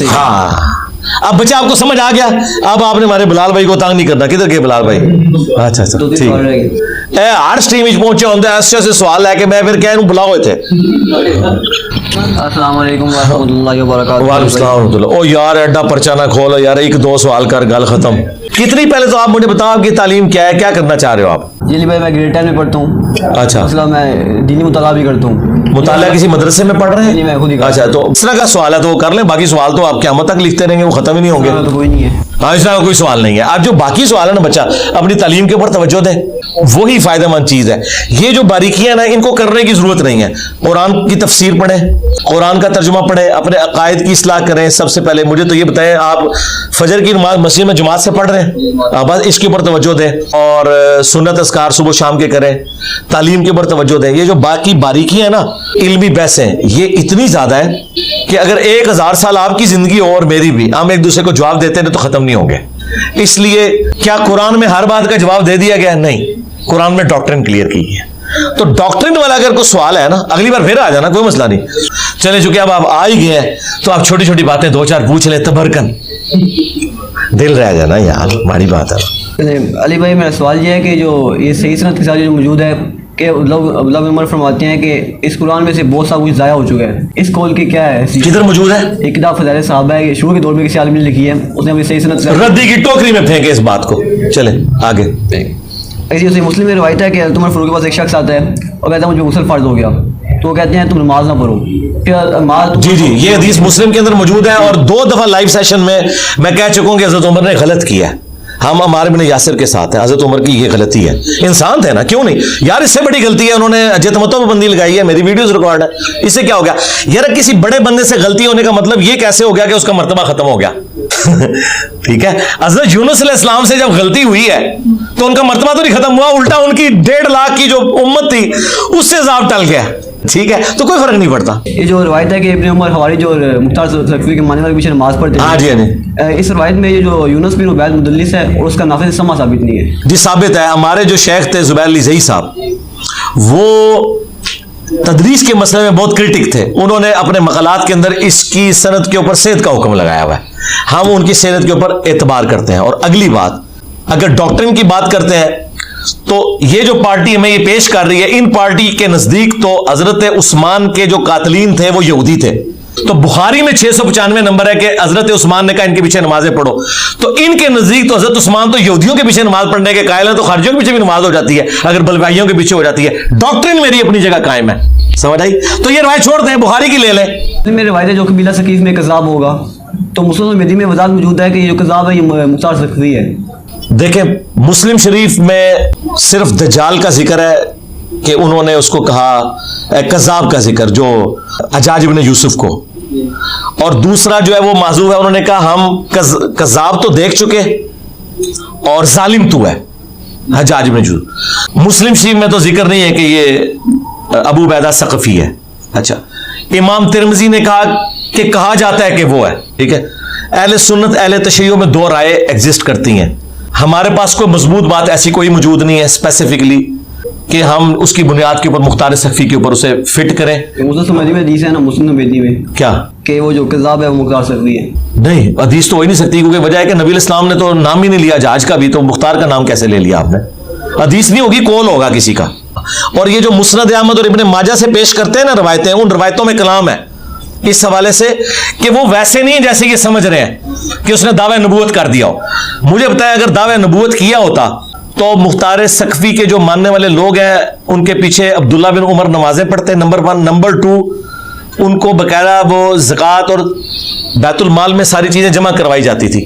हाँ, अब बच्चा आपको समझ आ गया। अब आपने हमारे बिलाल भाई को तंग नहीं करना। किधर के बिलाल भाई? अच्छा ठीक है। हर स्ट्रीम में पहुंचे होंगे ऐसे सवाल है कि मैं फिर क्या इन्हों बुलाओ थे। अस्सलाम वालेकुम वरहमतुल्लाहि वबरकातुहू। वालेकुम सलाम वरहमतुल्लाह। ओ यार एडा पर्चा ना खोलो यार, एक दो सवाल कर गल खत्म। कितनी पहले तो आप मुझे बताओ आपकी तालीम क्या है, क्या करना चाह रहे हो आप? जी भाई मैं ग्रेड 10 में पढ़ता हूँ। अच्छा, मतलब मैं दीनी मुताला भी करता हूँ। मुताला किसी मदरसे में पढ़ रहे हैं? नहीं, मैं खुद ही। अच्छा, तो इस तरह का सवाल है तो वो कर लें, बाकी सवाल तो आप क़यामत तक लिखते रहेंगे, वो खत्म ही नहीं होंगे। तो कोई नहीं है। हाँ, इस तरह का कोई सवाल नहीं है। आप जो बाकी सवाल है ना, बच्चा अपनी तालीम के ऊपर तवज्जो दे, वही फायदेमंद चीज है। ये जो बारीकियां ना, इनको करने की जरूरत नहीं है। कुरान की तफसीर पढ़े, कुरान का तर्जुमा पढ़े, अपने अकायद की इस्लाह करें। सबसे पहले मुझे तो ये बताएं, आप फजर की नमाज मस्जिद में जमात से पढ़ रहे हैं? बस इसके ऊपर तवज्जो दें, और सुन्नत अस्कार सुबह शाम के करें, तालीम के ऊपर तवज्जो दें। ये जो बाकी बारीकियां ना, इल्मी बहस हैं, ये इतनी ज्यादा है कि अगर 1000 साल आपकी जिंदगी और मेरी भी, हम एक दूसरे को जवाब देते हैं तो खत्म नहीं होंगे। इसलिए क्या कुरान में हर बात का जवाब दे दिया गया? नहीं, कुरान में डॉक्ट्रिन क्लियर की है। तो डॉक्ट्रिन वाला अगर कोई सवाल है ना, अगली बार फिर आ जाना, कोई मसला नहीं। चले चुके अब आप आ ही गए हैं तो आप छोटी छोटी बातें दो चार पूछ ले, तबरकन दिल रह जाना यार, हमारी बात है। अली भाई मेरा सवाल ये है कि जो ये सही सनत के साथ जो मौजूद है कि उमर फरमाते हैं कि इस कुरान में से बहुत सा कुछ ज़ाया हो चुका है, इस कौल की क्या है? किधर मौजूद है? एक किताब फज़ाइल साहब है, शुरू के दौर में किसी आलिम ने लिखी है, उसने अपनी सही सनत रद्दी की टोकरी में फेंके इस बात को। चले आगे। ऐसी मुस्लिम में रवायत है कि तुम्हारे फरूक के पास एक शख्स आता है और कहता है मुझे गुस्ल फ़र्ज हो गया, तो वो कहते हैं तुम नमाज ना पढ़ो। जी जी, ये हदीस मुस्लिम के अंदर मौजूद है, और 2 दफा लाइव सेशन में मैं कह चुका हूं कि हजरत उमर ने गलत किया है। हम हमारे बिन यासिर के साथ है, हजरत उमर की ये गलती है। इंसान थे ना, क्यों नहीं यार, इससे बड़ी गलती है उन्होंने जतमतों पर बंदी लगाई है। मेरी वीडियोस रिकॉर्ड है, इससे क्या हो गया यार? किसी बड़े बंदे से गलती होने का मतलब ये कैसे हो गया कि उसका मर्तबा खत्म हो गया? ठीक है, हजरत यूनुस अलैहिस्सलाम से जब गलती हुई है तो उनका मर्तबा तो नहीं खत्म हुआ, उल्टा उनकी 1.5 लाख की जो उम्मत थी उससे अज़ाब टल गया। ठीक है, तो कोई फर्क नहीं पड़ता। ये जो रवायत है कि इब्ने उमर हवारी जो मुख्तार सक़फ़ी के मानने वाले पीछे नमाज पढ़ते हैं, हाँ जी, हाँ जी। इस रवायत में ये जो यूनुस बिन उबैद मुदल्लिस है और उसका नाफिज़ समा साबित नहीं है। जी साबित है। हमारे जो शेख थे ज़ुबैर लिज़ई साहब, वो तदरीस के मसले में बहुत क्रिटिक थे। उन्होंने अपने मक़ालात के अंदर इसकी सनद के ऊपर सेहत का हुक्म लगाया हुआ है। हम उनकी सेहत के ऊपर एतबार करते हैं। और अगली बात, अगर डॉक्ट्रिन की बात करते हैं तो ये जो पार्टी हमें ये पेश कर रही है, इन पार्टी के नजदीक तो हजरत उस्मान के जो कातलीन थे वो यहूदी थे। तो बुखारी में 695 नंबर है कि हजरत उस्मान ने कहा इनके पीछे नमाजें पढ़ो। तो इनके नजदीक तो हजरत उस्मान तो यहूदियों के पीछे नमाज पढ़ने के कायल है, तो खारजियों के पीछे भी नमाज हो जाती है अगर बलवाइयों के पीछे हो जाती है। डॉक्ट्रिन मेरी अपनी जगह कायम है, समझ आई? तो ये रवायत छोड़ दें, बुखारी की ले लें। मेरे रवायत है जो कबीला सकीफ में कज़ाब होगा, तो मुस्लिम मेदी में वज़ाहत मौजूद है कि ये जो कज़ाब है ये मुख्तार सक़फ़ी है। देखें, मुस्लिम शरीफ में सिर्फ दज्जाल का जिक्र है कि उन्होंने उसको कहा, कज़ाब का जिक्र जो हज्जाज इब्न यूसुफ को, और दूसरा जो है वो माजूब है, उन्होंने कहा हम कज़ाब तो देख चुके और जालिम तू है, हज्जाज इब्न यूसुफ। मुस्लिम शरीफ में तो जिक्र नहीं है कि ये अबू उबैदा सक़फ़ी है। अच्छा, इमाम तिरमिज़ी ने कहा कि कहा जाता है कि वो है। ठीक है, अहले सुन्नत अहले तशय्युह में 2 राय एग्जिस्ट करती हैं। हमारे पास कोई मजबूत बात ऐसी कोई मौजूद नहीं है स्पेसिफिकली कि हम उसकी बुनियाद के ऊपर मुख्तार सक़फ़ी के ऊपर उसे फिट करें। मुस्लिम में हदीस है ना, मुस्लिम मेदी में क्या कि वो जो कज़ाब है वो मुख्तार सक़फ़ी है? नहीं, हदीस तो हो ही नहीं सकती, क्योंकि वजह है कि नबी इस्लाम ने तो नाम ही नहीं लिया जहाज का भी, तो मुख्तार का नाम कैसे ले लिया आपने? हदीस नहीं होगी, कौल होगा किसी का। और ये जो मुस्नद अहमद और इब्ने माजा से पेश करते हैं ना रवायतें, उन रवायतों में कलाम है इस हवाले से कि वो वैसे नहीं जैसे ये समझ रहे हैं कि उसने दावे नबूवत कर दिया हो। मुझे बताया, अगर दावे नबूवत किया होता तो मुख्तार सक़फ़ी के जो मानने वाले लोग हैं उनके पीछे अब्दुल्ला बिन उमर नमाजें पढ़ते, नंबर 1। नंबर 2, उनको बकायदा वो ज़कात और बैतुल माल में सारी चीजें जमा करवाई जाती थी।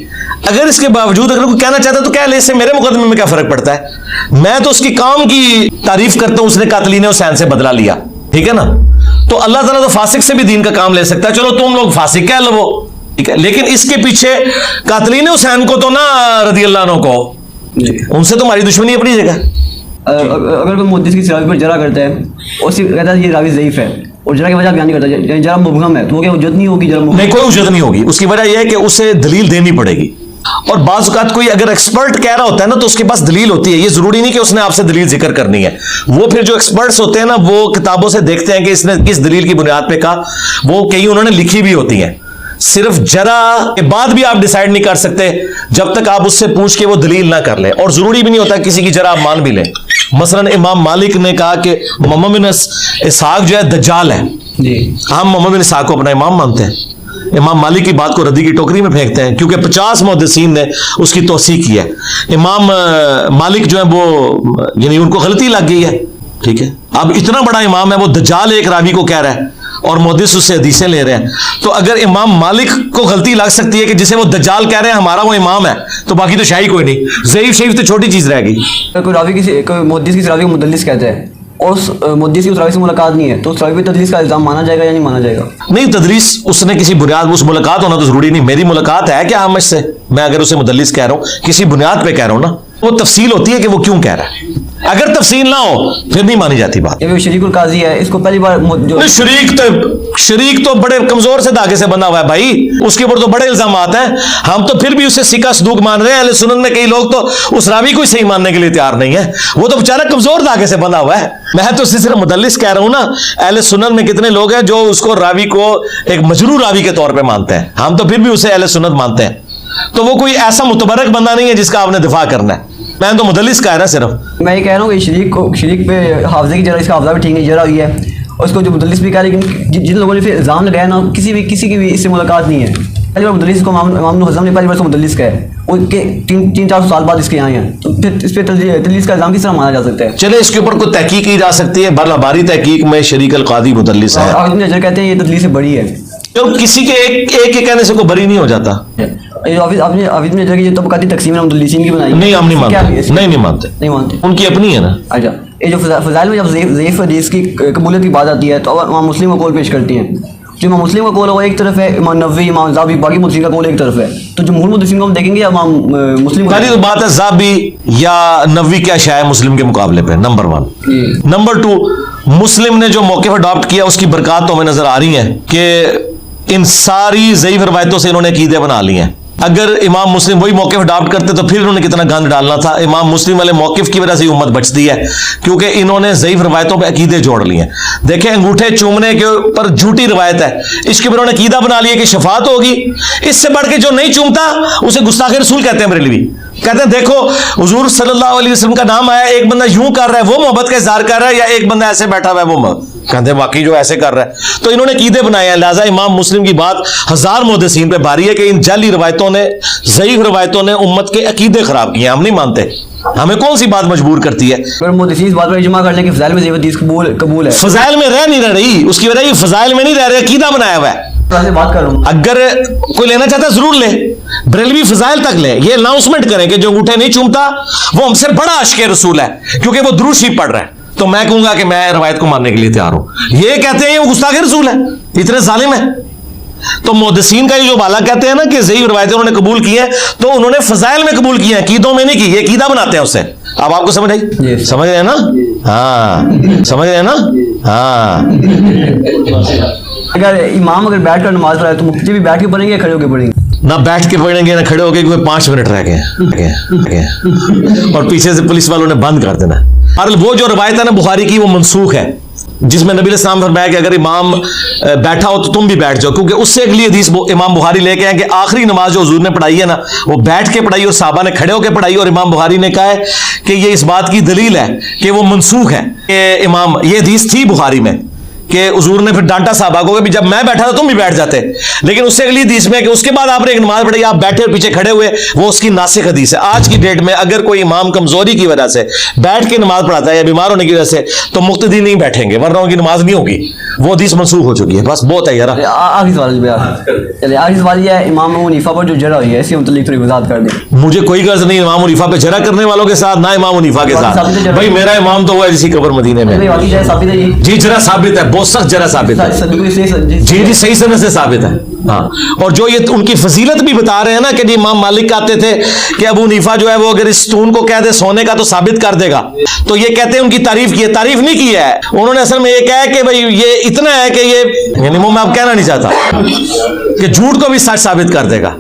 अगर इसके बावजूद अगर कोई कहना चाहता है तो क्या ले, इससे मेरे मुकदमे में क्या फर्क पड़ता है? मैं तो उसकी काम की तारीफ करता हूं, उसने कातलीन हुसैन से बदला लिया, ठीक है ना? तो अल्लाह ताला तो फासिक से भी दीन का काम ले सकता है। चलो तुम लोग फासिक कह लो, ठीक है, लेकिन इसके पीछे कातलीन हुसैन को तो ना रज़ी अल्लाह अन्हु को, उनसे तो हमारी दुश्मनी अपनी जगह। अगर कोई मुहद्दिस की रावी पर जरा करता है और सिर्फ कहता है ये रावी ज़ईफ है और जरा की वजह बयान नहीं करता, जरा मुबहम है, तो वो क्या उज्जत नहीं होगी? जरा नहीं, कोई उज्जत नहीं होगी। उसकी वजह यह है कि उसे दलील देनी पड़ेगी। और बाज़ औक़ात कोई अगर एक्सपर्ट कह रहा होता है ना तो उसके पास दलील होती है। ये जरूरी नहीं कि उसने आपसे दलील जिक्र करनी है। वो फिर जो एक्सपर्ट्स होते हैं ना, वो किताबों से देखते हैं कि इसने किस दलील की बुनियाद पे कहा, वो कई उन्होंने लिखी भी होती हैं। सिर्फ जरा के बाद भी आप डिसाइड नहीं कर सकते जब तक आप उससे पूछ के वो दलील ना कर लें, और जरूरी भी नहीं होता किसी की जरा आप मान भी लें। मसलन इमाम मालिक ने कहा कि मोहम्मद बिन इसहाक जो है दज्जाल है, जी हम मोहम्मद बिन इसहाक को अपना इमाम मानते हैं। इमाम मालिक की बात को रद्दी की टोकरी में फेंकते हैं क्योंकि 50 मुहद्दिसीन ने उसकी तौसीक की है। इमाम मालिक जो है वो यानी उनको गलती लग गई है, ठीक है। अब इतना बड़ा इमाम है, वो दज्जाल एक रावी को कह रहा है और मुहद्दिस उससे हदीसें ले रहे हैं, तो अगर इमाम मालिक को गलती लग सकती है कि जिसे वो दज्जाल कह रहे हैं हमारा वो इमाम है, तो बाकी तो शाही कोई नहीं। ज़ईफ शरीफ तो छोटी चीज रह गई। कोई रावी कोई मुहद्दिस किसी रावी को मुदल्लिस कहता है और उस मुहद्दिस की उस रावी से मुलाकात नहीं है, तो उस रावी पे तदलीस का इल्जाम माना जाएगा या नहीं माना जाएगा? नहीं, तदलीस उसने किसी बुनियाद, उस मुलाकात होना तो जरूरी नहीं। मेरी मुलाकात है क्या आमज से, मैं अगर उसे मुदल्लिस कह रहा हूं किसी बुनियाद पे कह रहा हूं ना, वो तफसील होती है कि वो क्यों कह रहा है। अगर तफसील ना हो फिर नहीं मानी जाती बात। ये शरीकुल काजी है, इसको पहली बार जो शरीक तो बड़े कमजोर से धागे से बना हुआ है भाई, उसके ऊपर तो बड़े इल्जाम हैं। हम तो फिर भी उसे सिक्का सदूक मान रहे हैं। अहले सुन्नत में कई लोग तो उस रावी को ही सही मानने के लिए तैयार नहीं है, वो तो बेचारा कमजोर धागे से बना हुआ है। मैं तो सिर्फ मुदल्लिस कह रहा हूं ना। अहले सुन्नत में कितने लोग हैं जो उसको रावी को एक मजरूर रावी के तौर पर मानते हैं, हम तो फिर भी उसे अहले सुन्नत मानते हैं। तो वो कोई ऐसा मुतबरक बंदा नहीं है जिसका आपने दिफा करना है। मैं तो मुदल्लिस कह रहा सिर्फ। मैं ये कह रहा हूँ कि शरीक पे हाफजे की जरा, इसका हाफजा भी ठीक नहीं जरा हुई है, और उसको जो मुदल्लिस भी कह रहा है, लेकिन जिन लोगों ने फिर इल्जाम लगाया ना, किसी की भी इससे मुलाकात नहीं है। पहली बार मुदल्लिस को इमाम हज़म ने पहली बार मुदल्लिस कहा है, उनके 3-4 साल बाद इसके यहाँ हैं, तो फिर इस पर तदलीस का इल्जाम किस तरह माना जा सकता है? चले इसके ऊपर कोई तहकीक की जा सकती है। बारी तहकीक में शरीक अल कादी मुदल्लिस है। नजर कहते हैं ये तदलीस से बड़ी है। तो किसी के एक के कहने से कोई बरी नहीं हो जाता। आपने अविद नजर की जो तबकाती तकसीम है मुदल्लिसीन की बनाई, नहीं हम नहीं मानते, नहीं मानते, नहीं मानते, उनकी अपनी है ना। अच्छा, ये जो फजाइल में जब ज़ईफ़ हदीस की कबूलियत की बात आती है तो इमाम मुस्लिम का कौल पेश करती हैं। जो इमाम मुस्लिम का कौल है वो एक तरफ है, इमाम नववी, इमाम ज़ाबी, बाकी मुद्रिसीन का कौल एक तरफ है। तो जमहूर मुद्रिसीन को हम देखेंगे, इमाम मुस्लिम पहली तो बात है ज़ाबी या नववी क्या शायद मुस्लिम के मुकाबले पे, नंबर 1। नंबर 2, मुस्लिम ने जो मौक़िफ़ अडॉप्ट किया उसकी बरकत तो हमें नजर आ रही है कि इन सारी ज़ईफ़ रवायतों से इन्होंने अकीदे बना लिए हैं। अगर इमाम मुस्लिम वही मौक़िफ़ अडॉप्ट करते तो फिर इन्होंने कितना गंद डालना था। इमाम मुस्लिम वाले मौक़िफ़ की वजह से उम्मत बचती है क्योंकि इन्होंने ज़ईफ़ रवायतों पे अकीदे जोड़ लिए। देखें, अंगूठे चूमने के ऊपर झूठी रवायत है, इसके ऊपर उन्होंने अकीदा बना लिया कि शफात होगी। इससे बढ़ के जो नहीं चूमता उसे गुस्ताख़ रसूल कहते हैं। बरेलवी कहते हैं देखो हुजूर सल्लल्लाहु अलैहि वसल्लम का नाम आया, एक बंदा यूं कर रहा है वो मोहब्बत का इज़हार कर रहा है, या एक बंदा ऐसे बैठा हुआ है वो कहते हैं बाकी जो ऐसे कर रहा है। तो इन्होंने कीदे बनाए हैं। लिहाजा इमाम मुस्लिम की बात हजार मुहद्दिसीन पे भारी है कि इन जाली रवायतों ने, ज़ईफ़ रवायतों ने उम्मत के अकीदे खराब किए। हम नहीं मानते, हमें कौन सी बात मजबूर करती है? अगर मुहद्दिसीन इस बात पर इजमा कर लें कि फज़ाइल में ज़ईफ़ हदीस कबूल है, फजाइल में रह नहीं रही, उसकी वजह ये फजाइल में नहीं रह रहे, अकीदा बनाया हुआ है। बात कर रहा हूँ, अगर कोई लेना चाहता है जरूर ले, बरेलवी फजाइल तक ले, ये अनाउंसमेंट करें कि जो अंगूठे नहीं चूमता वो हमसे बड़ा आशिक़ रसूल है क्योंकि वो दुरूद शरीफ पढ़ रहा है। तो मैं कहूंगा कि मैं रवायत को मानने के लिए तैयार हूं। ये कहते हैं ये गुस्ताख़ रसूल है, इतने जालिम है। तो मुहद्दिसीन का ये जो बाला कहते हैं ना कि ज़ईफ़ रवायतें उन्होंने कबूल की हैं, तो उन्होंने फजाइल में कबूल की हैं, कीदों में नहीं की। ये कीदा बनाते हैं उससे। अब आपको समझ आई? समझ रहे हैं ना? हाँ, समझ रहे हैं ना? हाँ। अगर इमाम बैठ कर नमाज पढ़ाए तो मुफ्ती भी बैठ के पढ़ेंगे या खड़े होकर पढ़ेंगे? ना बैठ के पढ़ेंगे ना खड़े होके, क्योंकि 5 मिनट रह गए और पीछे से पुलिस वालों ने बंद कर देना। और वो जो रवायत है ना बुखारी की, वो मनसूख है, जिसमें नबी अलैहिस्सलाम फरमाया कि अगर इमाम बैठा हो तो तुम भी बैठ जाओ, क्योंकि उससे अगली हदीस इमाम बुखारी लेके आए कि आखिरी नमाज जो हुजूर ने पढ़ाई है ना, वो बैठ के पढ़ाई और साहबा ने खड़े होकर पढ़ाई। और इमाम बुखारी ने कहा है कि ये इस बात की दलील है कि वो मनसूख है। कि इमाम, ये हदीस थी बुखारी में कि हुजूर ने फिर डांटा साहबा को कि जब मैं बैठा था तुम भी बैठ जाते, लेकिन उससे अगली हदीस में कि उसके बाद आपने एक नमाज पढ़ी, आप बैठे और पीछे खड़े हुए, वो उसकी नासिक हदीस है। आज की डेट में अगर कोई इमाम कमजोरी की वजह से बैठ के नमाज पढ़ाता है या बीमार होने की वजह से, तो मुक्तदी नहीं बैठेंगे, वरना उनकी नमाज नहीं होगी। वो हदीस मनसूख हो चुकी है। बस बहुत है यार। आखिरी सवाल ये है, इमाम अबू हनीफा पर जो जरा हुई है, इसके मतलब थोड़ी वजाहत कर दें। मुझे कोई गर्ज नहीं इमाम हनीफा पे जरा करने वालों के साथ, ना इमाम हनीफा के साथ। भाई मेरा इमाम तो हुआ है जिसकी कब्र मदीने में। जी जरा साबित है, बहुत सख्त जरा साबित है। जी जी सही सनद से साबित है। हाँ, और जो ये उनकी फजीलत भी बता रहे हैं ना कि जी इमाम मालिक कहते थे कि अबू हनीफा जो है वो अगर इस स्टून को कह दे सोने का तो साबित कर देगा, तो ये कहते हैं उनकी तारीफ की है। तारीफ नहीं की है उन्होंने, असल में ये कहा है कि भाई ये इतना है कि ये, यानी मैं अब कहना नहीं चाहता कि झूठ को भी सच साबित कर देगा।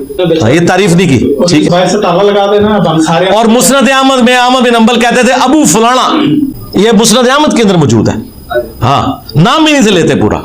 ये तारीफ नहीं की, ठीक है। और मुस्नद अहमद में अहमद बिन हंबल कहते थे अबू फलाना, ये मुस्नद अहमद के अंदर मौजूद है। हाँ, नाम भी नहीं से लेते पूरा।